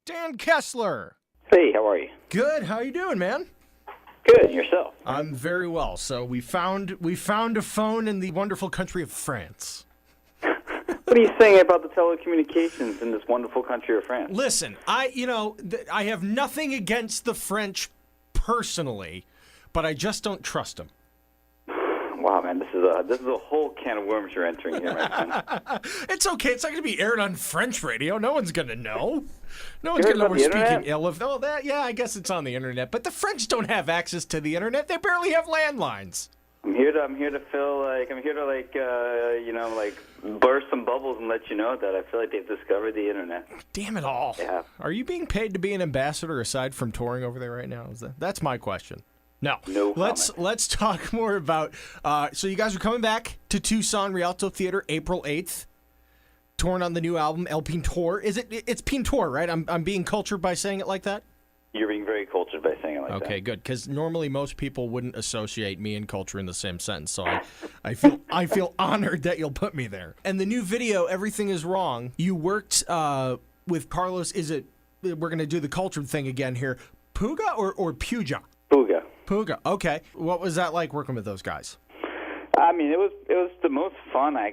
Dan Kessler. Hey, how are you? Good. How you doing, man? Good. Yourself? I'm very well. So we found a phone in the wonderful country of France. What are you saying about the telecommunications in this wonderful country of France? Listen, I have nothing against the French personally, but I just don't trust them. Wow, man, this is a whole can of worms you're entering here, man. It's okay. It's not going to be aired on French radio. No one's going to know. No one's going to know we're speaking ill of. Oh, that. Yeah, I guess it's on the internet. But the French don't have access to the internet. They barely have landlines. I'm here to burst some bubbles and let you know that I feel like they've discovered the internet. Damn it all! Yeah. Are you being paid to be an ambassador aside from touring over there right now? That's my question. No. Let's talk more about. So you guys are coming back to Tucson Rialto Theater April 8th. Touring on the new album El Pintor. It's Pintor, right? I'm being cultured by saying it like that. You're being very cultured by saying it like that. Okay, good. Because normally most people wouldn't associate me and culture in the same sentence. So I feel honored that you'll put me there. And the new video, Everything Is Wrong. You worked with Carlos. We're going to do the cultured thing again here. Puga or Puja? Puga. Puga. Okay. What was that like working with those guys? I mean, it was the most fun. I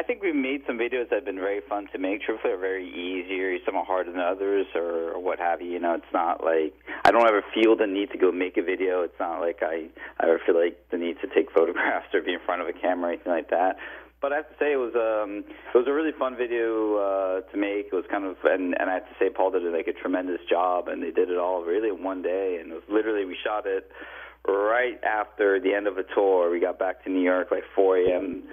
think we've made some videos that have been very fun to make. Truthfully, are very easy, or some are harder than others, or what have you. You know, it's not like I don't ever feel the need to go make a video. It's not like I ever feel like the need to take photographs or be in front of a camera or anything like that. But I have to say it was a really fun video to make. It was kind of, and I have to say Paul did a tremendous job, and they did it all really in one day. And it was literally, we shot it right after the end of a tour. We got back to New York like 4 a.m.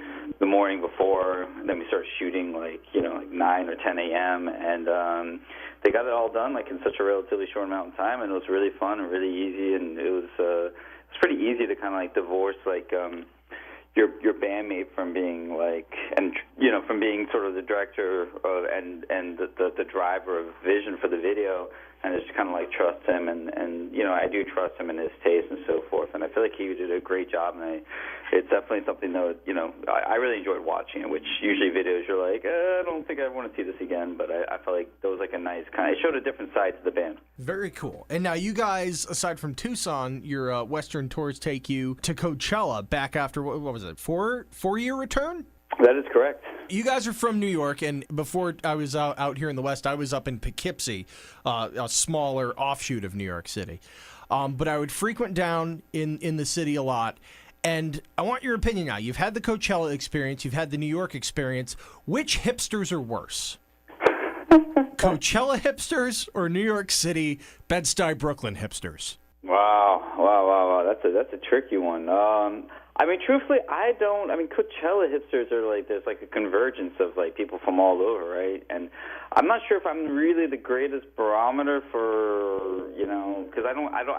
the morning before, and then we started shooting like 9 or 10 a.m. And they got it all done in such a relatively short amount of time, and it was really fun and really easy. And it was pretty easy to kind of divorce your bandmate from being from being sort of the director and the driver of vision for the video, and just kind of trust him, and I do trust him in his taste and so forth, and I feel like he did a great job, and it's definitely something that I really enjoyed watching it. Which usually videos you're like, I don't think I want to see this again, but I felt like that was a nice kind of, it showed a different side to the band. Very cool. And now you guys, aside from Tucson, your Western tours take you to Coachella back after what was it, four-year return? That is correct. You guys are from New York, and before I was out here in the West, I was up in Poughkeepsie, a smaller offshoot of New York City. But I would frequent down in the city a lot, and I want your opinion now. You've had the Coachella experience. You've had the New York experience. Which hipsters are worse? Coachella hipsters or New York City, Bed-Stuy, Brooklyn hipsters? Wow. That's a tricky one. Truthfully, Coachella hipsters are there's a convergence of people from all over, right? And I'm not sure if I'm really the greatest barometer for, because I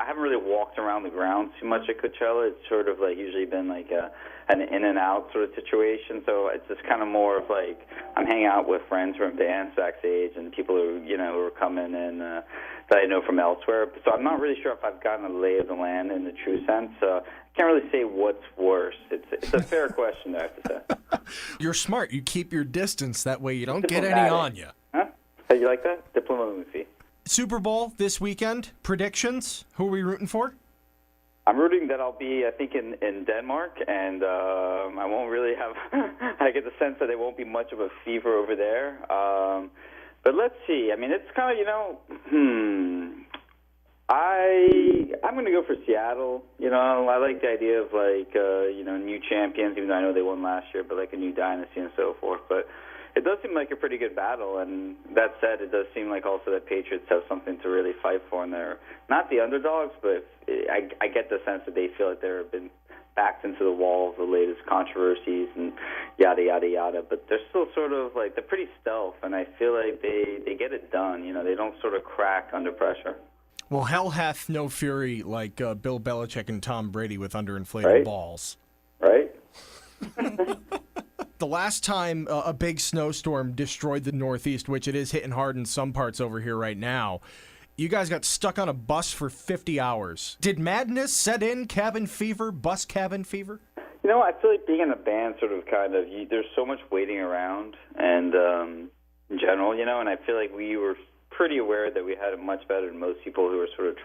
haven't really walked around the grounds too much at Coachella. It's sort of usually been an in and out sort of situation. So it's just kind of more of I'm hanging out with friends from bands backstage and people who are coming in that I know from elsewhere. So I'm not really sure if I've gotten a lay of the land in the true sense. Can't really say what's worse. It's a fair question, I have to say. You're smart. You keep your distance. That way you don't get any on you. Huh? Hey, you like that? Diplomacy. Super Bowl this weekend. Predictions? Who are we rooting for? I'm rooting that I'll be, I think, in Denmark, and I won't really have I get the sense that there won't be much of a fever over there. But let's see. It's kind of, I'm going to go for Seattle. I like the idea of new champions, even though I know they won last year, but a new dynasty and so forth. But it does seem like a pretty good battle. And that said, it does seem like also that Patriots have something to really fight for, and they're not the underdogs, but I get the sense that they feel like they've been backed into the wall of the latest controversies and yada yada yada. But they're still sort of they're pretty stealth, and I feel like they get it done. They don't sort of crack under pressure. Well, hell hath no fury like Bill Belichick and Tom Brady with underinflated balls. Right. The last time a big snowstorm destroyed the Northeast, which it is hitting hard in some parts over here right now, you guys got stuck on a bus for 50 hours. Did madness set in, cabin fever, bus cabin fever? I feel like being in a band there's so much waiting around and in general, and I feel like we were pretty aware that we had it much better than most people who were sort of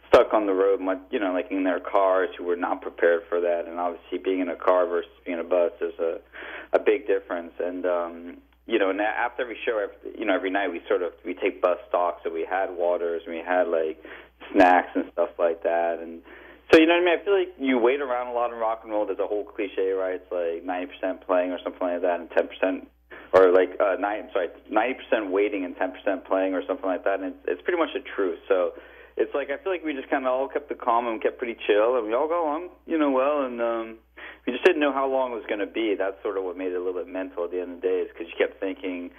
stuck on the road, like in their cars, who were not prepared for that. And obviously, being in a car versus being in a bus is a big difference. And and after every show, every night we take bus stalks. So we had waters and we had like snacks and stuff like that. And so you know what I mean. I feel like you wait around a lot in rock and roll. There's a whole cliche, right? It's like 90% playing or something like that, and 10%. Or 90% waiting and 10% playing or something like that, and it's pretty much the truth. So it's like I feel like we just kind of all kept the calm and kept pretty chill, and we all go on, well, and we just didn't know how long it was going to be. That's sort of what made it a little bit mental at the end of the day, is because you kept thinking,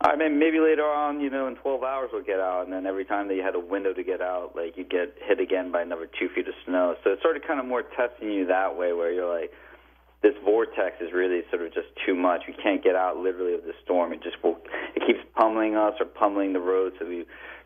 all right, maybe later on, in 12 hours we'll get out, and then every time that you had a window to get out, like you get hit again by another 2 feet of snow. So it's sort of kind of more testing you that way, where you're like, this vortex is really sort of just too much. We can't get out literally of the storm. It keeps pummeling us or pummeling the road. So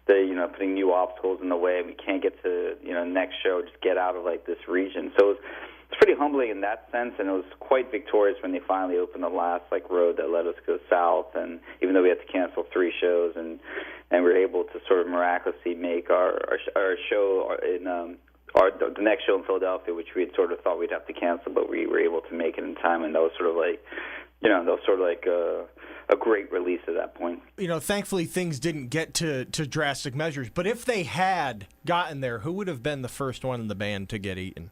they're putting new obstacles in the way. We can't get to next show. Just get out of like this region. So it's pretty humbling in that sense, and it was quite victorious when they finally opened the last road that let us go south. And even though we had to cancel 3 shows, and we were able to sort of miraculously make our show in. The next show in Philadelphia, which we had sort of thought we'd have to cancel, but we were able to make it in time, and that was sort of like, a great release at that point. Thankfully things didn't get to drastic measures, but if they had gotten there, who would have been the first one in the band to get eaten?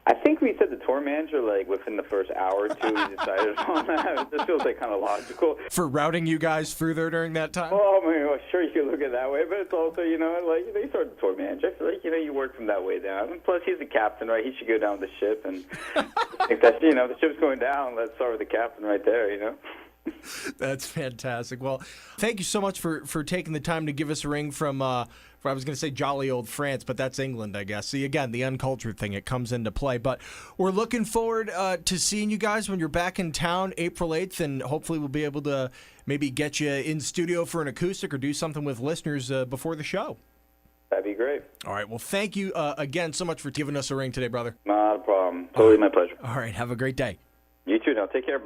I think we said the tour manager, within the first hour or two, we decided on that. This feels kind of logical. For routing you guys through there during that time? Well, I mean, sure, you can look at it that way, but it's also, you sort of the tour manager. I feel like, you work from that way down. And plus, he's the captain, right? He should go down with the ship. And if that's, the ship's going down, let's start with the captain right there, That's fantastic. Well, thank you so much for taking the time to give us a ring from I was going to say jolly old France, but that's England, I guess. See, again, the uncultured thing, it comes into play. But we're looking forward to seeing you guys when you're back in town April 8th, and hopefully we'll be able to maybe get you in studio for an acoustic or do something with listeners before the show. That'd be great. All right. Well, thank you again so much for giving us a ring today, brother. Not a problem. Totally my pleasure. All right. Have a great day. You too. Now, take care.